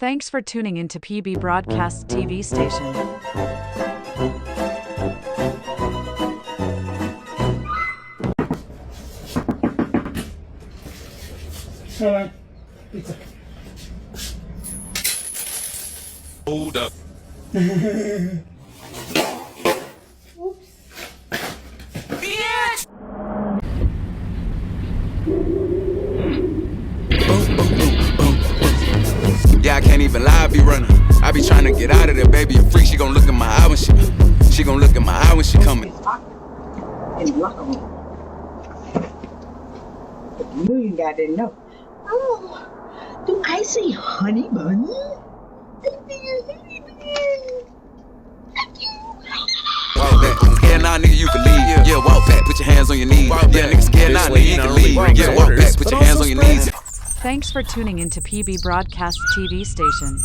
Thanks for tuning into PB Broadcast TV station. Alright, pizza. Hold up. Yeah, I can't even lie, I be running. I be trying to get out of there, baby. A freak, she gon' look in my eye when she gon' look in my eye when she coming. And lock them. But you ain't got to know. Oh, do I see honey bunny? Walk back, scared now, nigga, you can leave. Yeah, walk back, put your hands on your knees. Yeah, nigga, scared now, nigga, you can leave. Yeah, walk back, put your hands on your knees. Thanks for tuning into PB Broadcast TV station.